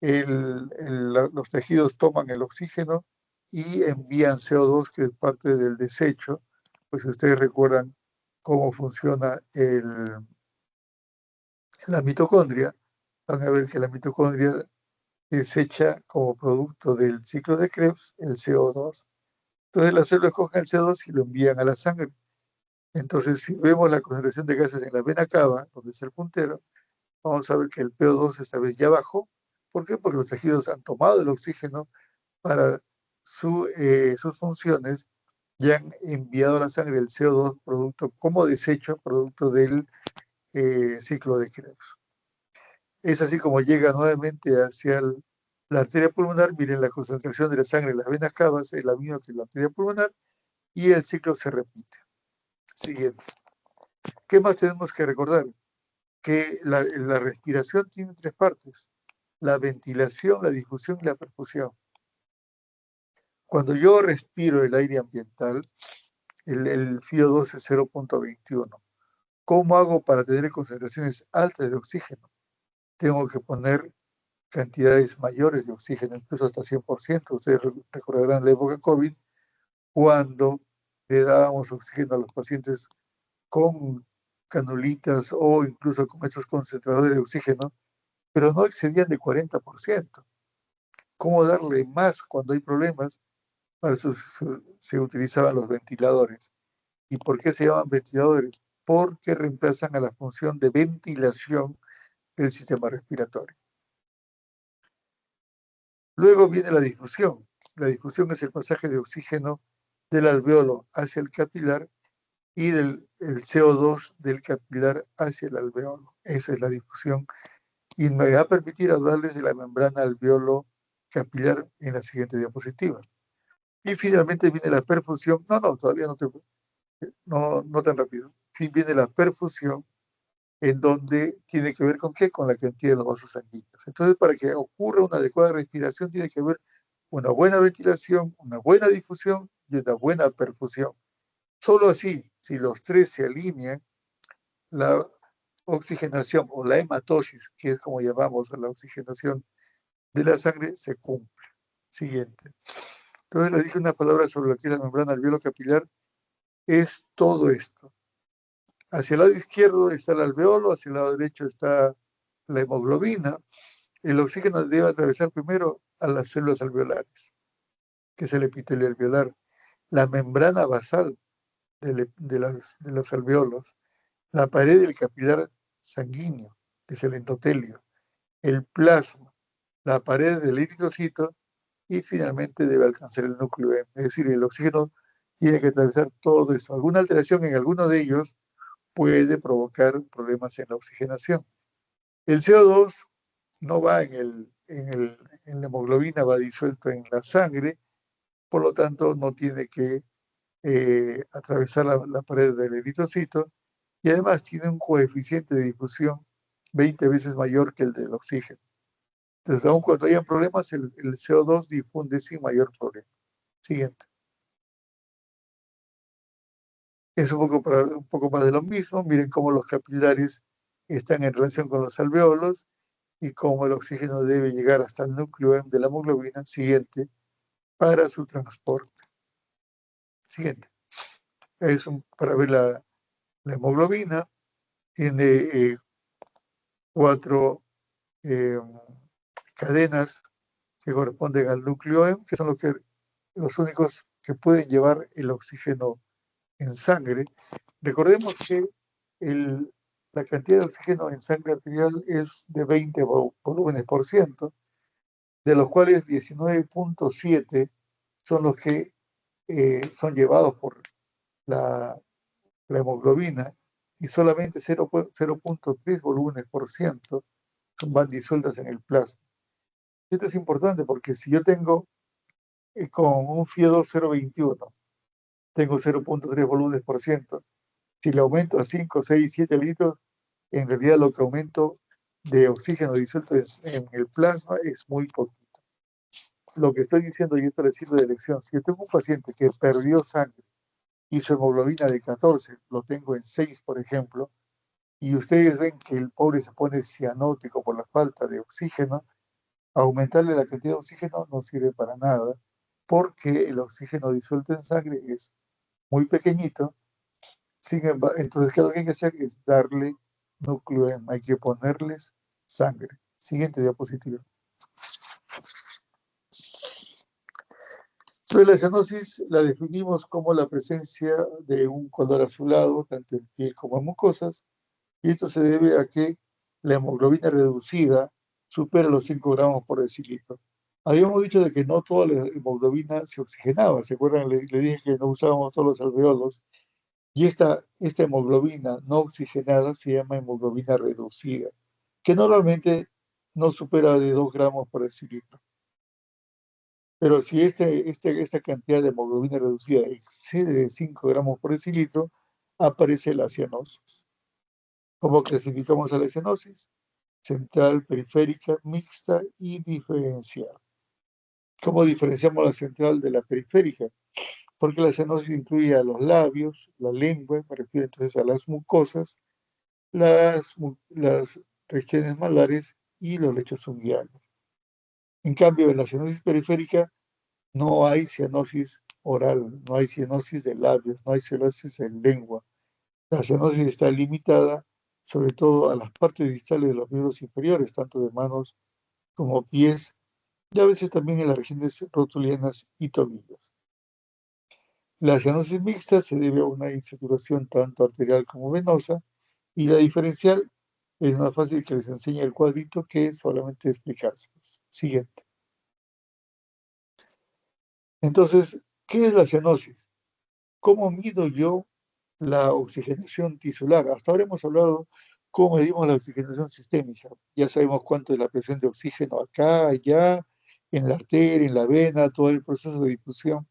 los tejidos toman el oxígeno y envían CO2, que es parte del desecho. Pues si ustedes recuerdan cómo funciona la mitocondria, van a ver que la mitocondria desecha como producto del ciclo de Krebs el CO2. Entonces las células cogen el CO2 y lo envían a la sangre. Entonces, si vemos la concentración de gases en la vena cava, donde es el puntero, vamos a ver que el PO2 esta vez ya bajó. ¿Por qué? Porque los tejidos han tomado el oxígeno para sus funciones y han enviado a la sangre el CO2 producto como desecho, producto del ciclo de Krebs. Es así como llega nuevamente hacia la arteria pulmonar. Miren, la concentración de la sangre en las venas cavas es la misma que en la arteria pulmonar y el ciclo se repite. Siguiente. ¿Qué más tenemos que recordar? Que la respiración tiene tres partes: la ventilación, la difusión y la perfusión. Cuando yo respiro el aire ambiental, el FiO2 es 0.21. ¿Cómo hago para tener concentraciones altas de oxígeno? Tengo que poner cantidades mayores de oxígeno, incluso hasta 100%. Ustedes recordarán la época COVID, cuando le dábamos oxígeno a los pacientes con canulitas o incluso con estos concentradores de oxígeno, pero no excedían de 40%. ¿Cómo darle más cuando hay problemas? Para eso se utilizaban los ventiladores. ¿Y por qué se llaman ventiladores? Porque reemplazan a la función de ventilación del sistema respiratorio. Luego viene la difusión. La difusión es el pasaje de oxígeno del alveolo hacia el capilar y el CO2 del capilar hacia el alveolo. Esa es la difusión. Y me va a permitir hablarles de la membrana alveolo capilar en la siguiente diapositiva. Y finalmente viene la perfusión. Todavía no tan rápido. Viene la perfusión, en donde tiene que ver con qué, con la cantidad de los vasos sanguíneos. Entonces, para que ocurra una adecuada respiración, tiene que haber una buena ventilación, una buena difusión y una buena perfusión. Solo así, si los tres se alinean, la oxigenación o la hematosis, que es como llamamos a la oxigenación de la sangre, se cumple. Siguiente. Entonces les dije una palabra sobre lo que es la membrana alveolo capilar. Es todo esto. Hacia el lado izquierdo está el alveolo, hacia el lado derecho está la hemoglobina. El oxígeno debe atravesar primero a las células alveolares, que es el epitelio alveolar, la membrana basal de los alveolos, la pared del capilar sanguíneo, que es el endotelio, el plasma, la pared del eritrocito y finalmente debe alcanzar el núcleo M. Es decir, el oxígeno tiene que atravesar todo eso. Alguna alteración en alguno de ellos puede provocar problemas en la oxigenación. El CO2 no va en la hemoglobina, va disuelto en la sangre, por lo tanto no tiene que atravesar la pared del eritrocito, y además tiene un coeficiente de difusión 20 veces mayor que el del oxígeno. Entonces, aun cuando haya problemas, el CO2 difunde sin mayor problema. Siguiente. Es un poco más de lo mismo. Miren cómo los capilares están en relación con los alveolos y cómo el oxígeno debe llegar hasta el núcleo M de la hemoglobina. Siguiente. Para su transporte. Siguiente. Para ver la hemoglobina. Tiene 4 cadenas que corresponden al núcleo M, que son los únicos que pueden llevar el oxígeno en sangre. Recordemos que la cantidad de oxígeno en sangre arterial es de 20 volúmenes por ciento, de los cuales 19.7 son los que son llevados por la hemoglobina, y solamente 0.3 volúmenes por ciento van disueltas en el plasma. Esto es importante porque si yo tengo con un FiO2 0.21, tengo 0.3 volúmenes por ciento, si le aumento a 5, 6, 7 litros, en realidad lo que aumento de oxígeno disuelto en el plasma es muy poquito. Lo que estoy diciendo, y esto le sirve de lección, si yo tengo un paciente que perdió sangre y su hemoglobina de 14, lo tengo en 6, por ejemplo, y ustedes ven que el pobre se pone cianótico por la falta de oxígeno, aumentarle la cantidad de oxígeno no sirve para nada, porque el oxígeno disuelto en sangre es muy pequeñito. Sin embargo, entonces, ¿qué es lo que hay que hacer? Es darle núcleo M, hay que ponerles sangre. Siguiente diapositiva. Entonces, la cianosis la definimos como la presencia de un color azulado, tanto en piel como en mucosas, y esto se debe a que la hemoglobina reducida supera los 5 gramos por decilitro. Habíamos dicho de que no toda la hemoglobina se oxigenaba. ¿Se acuerdan? Le dije que no usábamos todos los alveolos, Y esta hemoglobina no oxigenada se llama hemoglobina reducida, que normalmente no supera de 2 gramos por decilitro. Pero si esta cantidad de hemoglobina reducida excede de 5 gramos por decilitro, aparece la cianosis. ¿Cómo clasificamos a la cianosis? Central, periférica, mixta y diferencial. ¿Cómo diferenciamos la central de la periférica? Porque la cianosis incluye a los labios, la lengua, me refiero entonces a las mucosas, las regiones malares y los lechos unguiales. En cambio, en la cianosis periférica no hay cianosis oral, no hay cianosis de labios, no hay cianosis en lengua. La cianosis está limitada sobre todo a las partes distales de los miembros inferiores, tanto de manos como pies, y a veces también en las regiones rotulianas y tobillos. La cianosis mixta se debe a una insaturación tanto arterial como venosa, y la diferencial es más fácil que les enseñe el cuadrito que solamente explicarse. Siguiente. Entonces, ¿qué es la cianosis? ¿Cómo mido yo la oxigenación tisular? Hasta ahora hemos hablado cómo medimos la oxigenación sistémica. Ya sabemos cuánto es la presión de oxígeno acá, allá, en la arteria, en la vena, todo el proceso de difusión.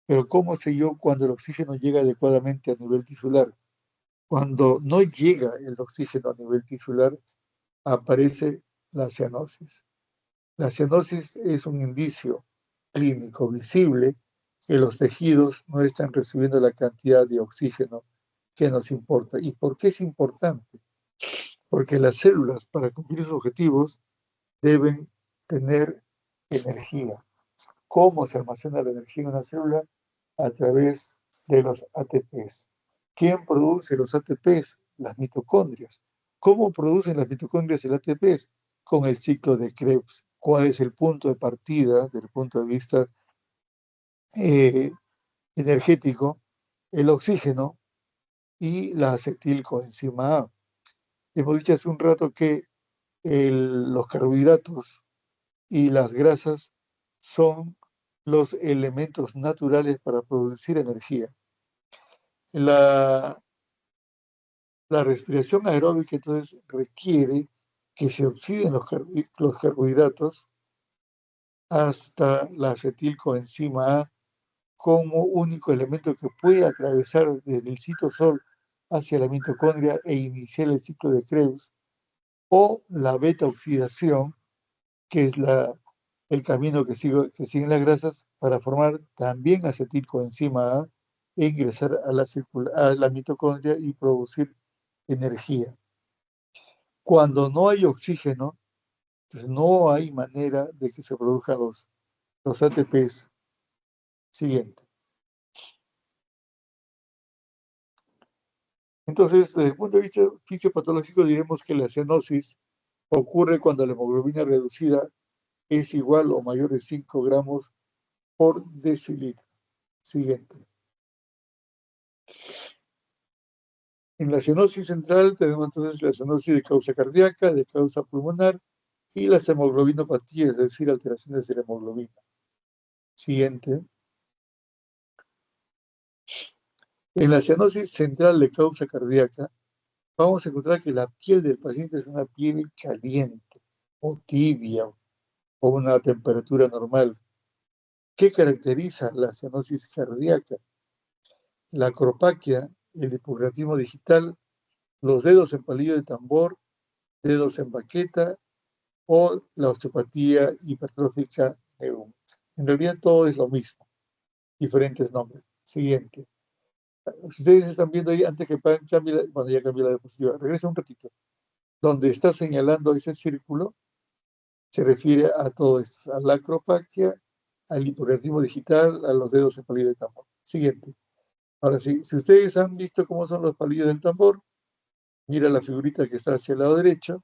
Pero ¿cómo sé yo cuando el oxígeno llega adecuadamente a nivel tisular? Cuando no llega el oxígeno a nivel tisular, aparece la cianosis. La cianosis es un indicio clínico visible que los tejidos no están recibiendo la cantidad de oxígeno que nos importa. ¿Y por qué es importante? Porque las células, para cumplir sus objetivos, deben tener energía. ¿Cómo se almacena la energía en una célula? A través de los ATPs. ¿Quién produce los ATPs? Las mitocondrias. ¿Cómo producen las mitocondrias el ATPs? Con el ciclo de Krebs. ¿Cuál es el punto de partida desde el punto de vista eh, energético? El oxígeno y la acetilcoenzima A. Hemos dicho hace un rato que los carbohidratos y las grasas son los elementos naturales para producir energía. La, la respiración aeróbica entonces requiere que se oxiden los carbohidratos hasta la acetilcoenzima A como único elemento que puede atravesar desde el citosol hacia la mitocondria e iniciar el ciclo de Krebs, o la beta oxidación, que es el camino que siguen las grasas para formar también acetilcoenzima A e ingresar a la mitocondria y producir energía. Cuando no hay oxígeno, pues no hay manera de que se produzcan los ATPs. Siguiente. Entonces, desde el punto de vista fisiopatológico, diremos que la cianosis ocurre cuando la hemoglobina reducida es igual o mayor de 5 gramos por decilitro. Siguiente. En la cianosis central tenemos entonces la cianosis de causa cardíaca, de causa pulmonar y las hemoglobinopatías, es decir, alteraciones de la hemoglobina. Siguiente. En la cianosis central de causa cardíaca, vamos a encontrar que la piel del paciente es una piel caliente o tibia o una temperatura normal. ¿Qué caracteriza la cianosis cardíaca? La acropaquia, el hipografismo digital, los dedos en palillo de tambor, dedos en baqueta o la osteopatía hipertrófica neumónica. En realidad todo es lo mismo, diferentes nombres. Siguiente. Ustedes están viendo ahí, antes que cambie, bueno, ya cambió la diapositiva, regresa un ratito. Donde está señalando ese círculo, se refiere a todo esto, a la acropaquia, al hipografismo digital, a los dedos en palillo de tambor. Siguiente. Ahora sí, si ustedes han visto cómo son los palillos del tambor, mira la figurita que está hacia el lado derecho,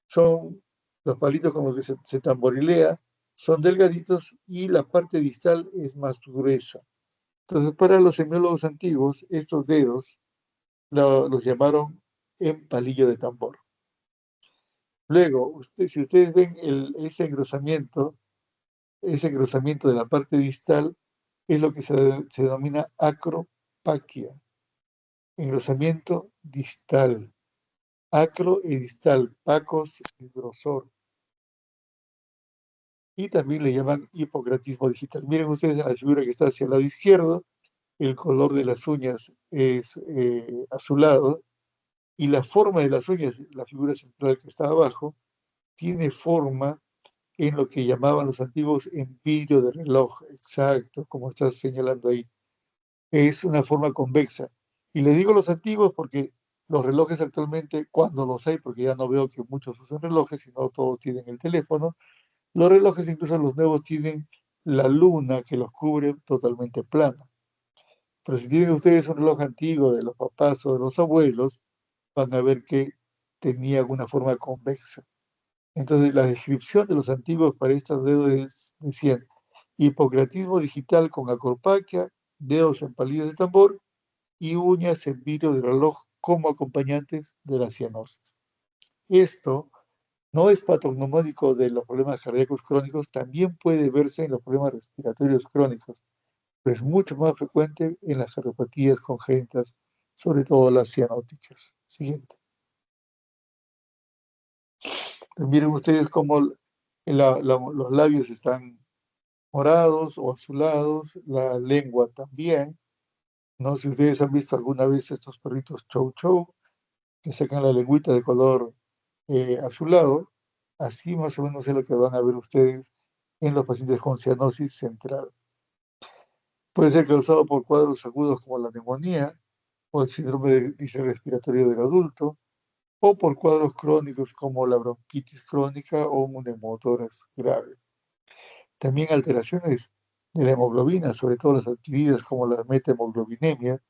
son los palitos con los que se tamborilea, son delgaditos y la parte distal es más gruesa. Entonces, para los semiólogos antiguos, estos dedos los llamaron en palillo de tambor. Luego, si ustedes ven ese engrosamiento de la parte distal es lo que se denomina acropaquia. engrosamiento distal, acro y distal, pacos y grosor. Y también le llaman hipocratismo digital. Miren ustedes en la figura que está hacia el lado izquierdo, el color de las uñas es azulado y la forma de las uñas, la figura central que está abajo, tiene forma en lo que llamaban los antiguos en vidrio de reloj, exacto, como estás señalando ahí. Es una forma convexa. Y le digo los antiguos porque los relojes actualmente, cuando los hay, porque ya no veo que muchos usan relojes, sino todos tienen el teléfono, los relojes, incluso los nuevos, tienen la luna que los cubre totalmente plana. Pero si tienen ustedes un reloj antiguo de los papás o de los abuelos, van a ver que tenía alguna forma convexa. Entonces, la descripción de los antiguos para estos dedos decían hipocratismo digital con acropaquia, dedos en palillos de tambor y uñas en vidrio de reloj como acompañantes de la cianosis. Esto no es patognomónico de los problemas cardíacos crónicos, también puede verse en los problemas respiratorios crónicos, pero es mucho más frecuente en las cardiopatías congénitas, sobre todo las cianóticas. Siguiente. Miren ustedes cómo los labios están morados o azulados, la lengua también. No sé si ustedes han visto alguna vez estos perritos chow chow que sacan la lengüita de color azulado. Así más o menos es lo que van a ver ustedes en los pacientes con cianosis central. Puede ser causado por cuadros agudos como la neumonía o el síndrome de distrés respiratorio del adulto, o por cuadros crónicos como la bronquitis crónica o un neumotórax grave. También alteraciones de la hemoglobina, sobre todo las adquiridas como la metahemoglobinemia,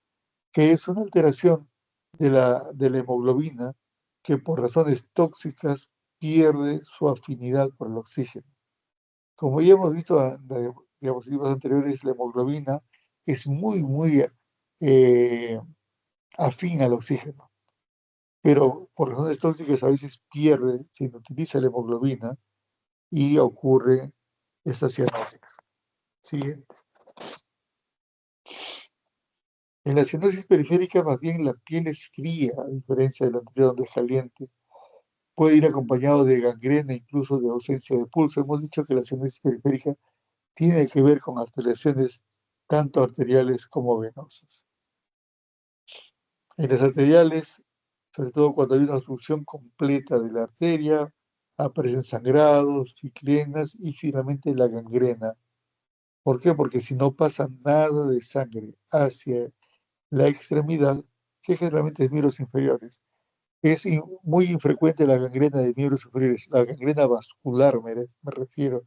que es una alteración de la hemoglobina que por razones tóxicas pierde su afinidad por el oxígeno. Como ya hemos visto en las diapositivas anteriores, la hemoglobina es muy eh, afín al oxígeno, pero por razones tóxicas a veces pierde, se inutiliza la hemoglobina y ocurre esta cianosis. Siguiente. En la cianosis periférica, más bien la piel es fría, a diferencia de la anterior donde es caliente. Puede ir acompañado de gangrena, incluso de ausencia de pulso. Hemos dicho que la cianosis periférica tiene que ver con alteraciones tanto arteriales como venosas. En las arteriales, sobre todo cuando hay una obstrucción completa de la arteria, aparecen sangrados, ciclenas y finalmente la gangrena. ¿Por qué? Porque si no pasa nada de sangre hacia la extremidad, que generalmente es miembros inferiores, es muy infrecuente la gangrena de miembros superiores, la gangrena vascular me refiero.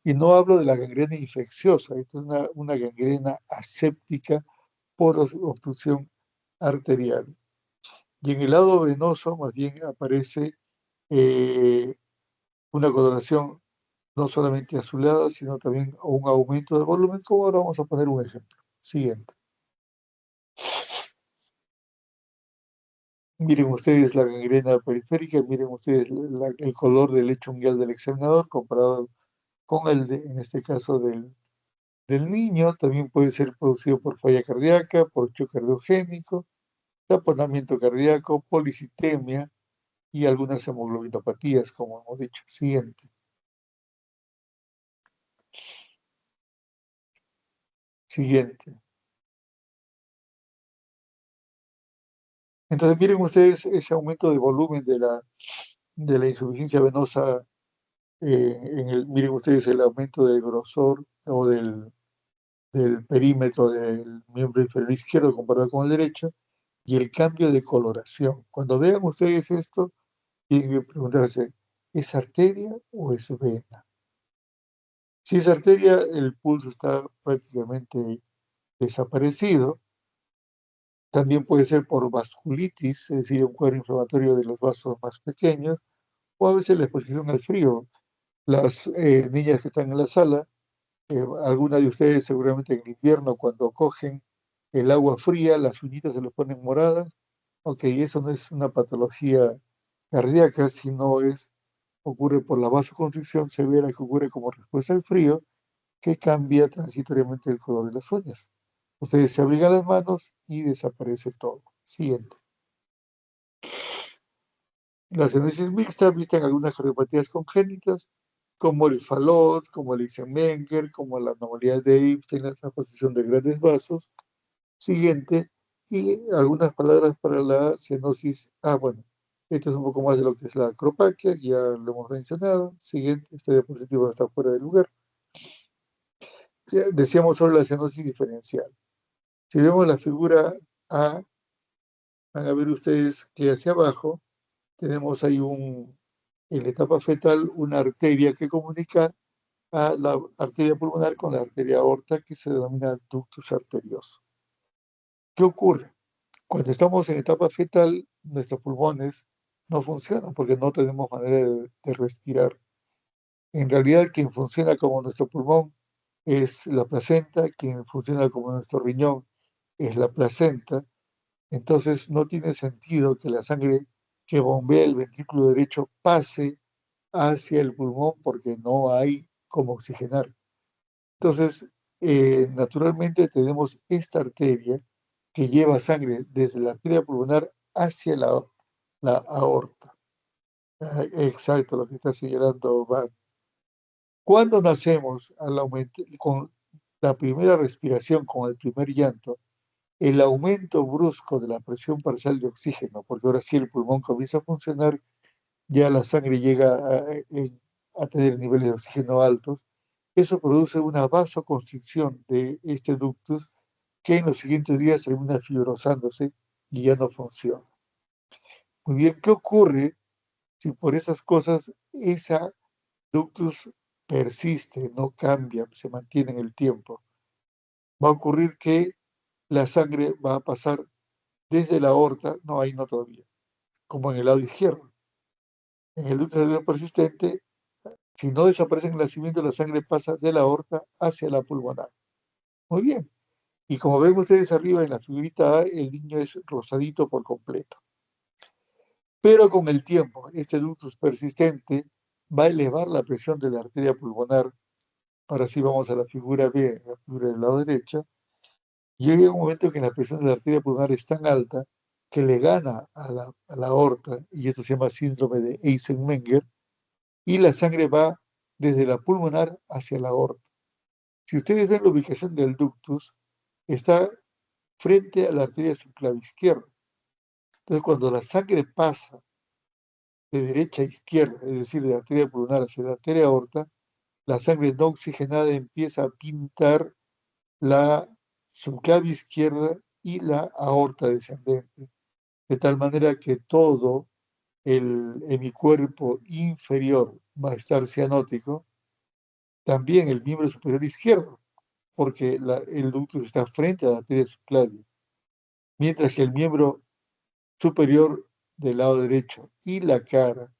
Y no hablo de la gangrena infecciosa, esto es una gangrena aséptica por obstrucción arterial. Y en el lado venoso más bien aparece eh, una coloración no solamente azulada, sino también un aumento de volumen, como ahora vamos a poner un ejemplo. Siguiente. Miren ustedes la gangrena periférica, miren ustedes el color del lecho unguial del examinador comparado con el de, en este caso, del niño. También puede ser producido por falla cardíaca, por choque cardiogénico, taponamiento cardíaco, policitemia y algunas hemoglobinopatías, como hemos dicho. Siguiente. Siguiente. Entonces, miren ustedes ese aumento de volumen de la insuficiencia venosa. Miren ustedes el aumento del grosor o del perímetro del miembro inferior izquierdo comparado con el derecho y el cambio de coloración. Cuando vean ustedes esto, tienen que preguntarse, ¿es arteria o es vena? Si es arteria, el pulso está prácticamente desaparecido. También puede ser por vasculitis, es decir, un cuadro inflamatorio de los vasos más pequeños, o a veces la exposición al frío. Las niñas que están en la sala, alguna de ustedes seguramente en invierno cuando cogen el agua fría, las uñitas se les ponen moradas. Ok, eso no es una patología cardíaca, sino ocurre por la vasoconstricción severa que ocurre como respuesta al frío, que cambia transitoriamente el color de las uñas. Ustedes se abrigan las manos y desaparece todo. Siguiente. La cianosis mixta en algunas cardiopatías congénitas, como el Fallot, como el Eisenmenger, como la anomalía de Epstein, la transposición de grandes vasos. Siguiente. Y algunas palabras para la cianosis. Bueno, esto es un poco más de lo que es la acropaquia, que ya lo hemos mencionado. Siguiente, este diapositivo está fuera de lugar. Ya decíamos sobre la cianosis diferencial. Si vemos la figura A, van a ver ustedes que hacia abajo tenemos ahí en la etapa fetal una arteria que comunica a la arteria pulmonar con la arteria aorta, que se denomina ductus arterioso. ¿Qué ocurre? Cuando estamos en etapa fetal, nuestros pulmones no funcionan porque no tenemos manera de respirar. En realidad, quien funciona como nuestro pulmón es la placenta, quien funciona como nuestro riñón es la placenta. Entonces, no tiene sentido que la sangre que bombea el ventrículo derecho pase hacia el pulmón porque no hay cómo oxigenar. Entonces, naturalmente tenemos esta arteria que lleva sangre desde la arteria pulmonar hacia la aorta. Exacto, lo que está señalando Van. Cuando nacemos, con la primera respiración, con el primer llanto, el aumento brusco de la presión parcial de oxígeno, porque ahora sí el pulmón comienza a funcionar, ya la sangre llega a tener niveles de oxígeno altos. Eso produce una vasoconstricción de este ductus que en los siguientes días termina fibrosándose y ya no funciona. Muy bien, ¿qué ocurre si por esas cosas esa ductus persiste, no cambia, se mantiene en el tiempo? Va a ocurrir que la sangre va a pasar desde la aorta, no, ahí no todavía, como en el lado izquierdo. En el ducto arterioso persistente, si no desaparece en el nacimiento, la sangre pasa de la aorta hacia la pulmonar. Muy bien. Y como ven ustedes arriba en la figurita A, el niño es rosadito por completo. Pero con el tiempo, este ductus persistente va a elevar la presión de la arteria pulmonar. Ahora sí vamos a la figura B, la figura del lado derecho. Llega un momento en que la presión de la arteria pulmonar es tan alta que le gana a la aorta, y esto se llama síndrome de Eisenmenger, y la sangre va desde la pulmonar hacia la aorta. Si ustedes ven la ubicación del ductus, está frente a la arteria subclaviana izquierda. Entonces, cuando la sangre pasa de derecha a izquierda, es decir, de la arteria pulmonar hacia la arteria aorta, la sangre no oxigenada empieza a pintar la subclavia izquierda y la aorta descendente, de tal manera que todo el hemicuerpo inferior va a estar cianótico, también el miembro superior izquierdo, porque el ductus está frente a la arteria subclavia, mientras que el miembro superior del lado derecho y la cara,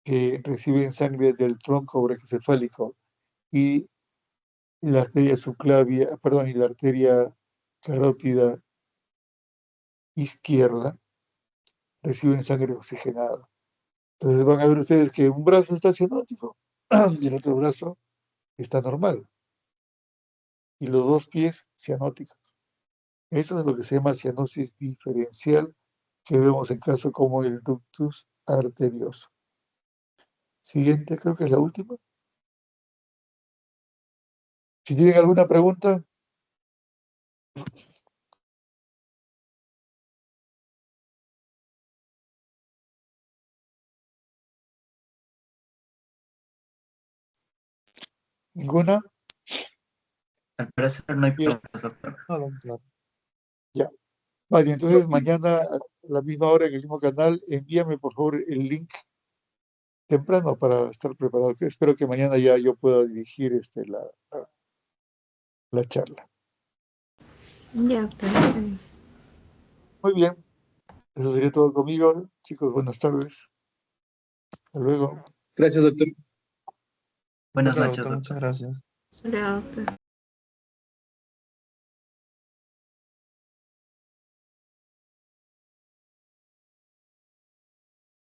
que reciben sangre del tronco brachiocefálico y la arteria subclavia, perdón, y la arteria carótida izquierda, reciben sangre oxigenada. Entonces van a ver ustedes que un brazo está cianótico y el otro brazo está normal. Y los dos pies cianóticos. Eso es lo que se llama cianosis diferencial, que vemos en casos como el ductus arterioso. Siguiente, creo que es la última. Si tienen alguna pregunta. ¿Ninguna? Al parecer no hay Bien. preguntas, doctor. No, claro. Ya. Vale, entonces mañana a la misma hora en el mismo canal, envíame por favor el link temprano para estar preparado. Espero que mañana ya yo pueda dirigir la charla. Ya, doctor, está bien. Muy bien. Eso sería todo conmigo. Chicos, buenas tardes. Hasta luego. Gracias, doctor. Buenas Bueno, noches, doctor, doctor. muchas gracias. Hasta luego, doctor.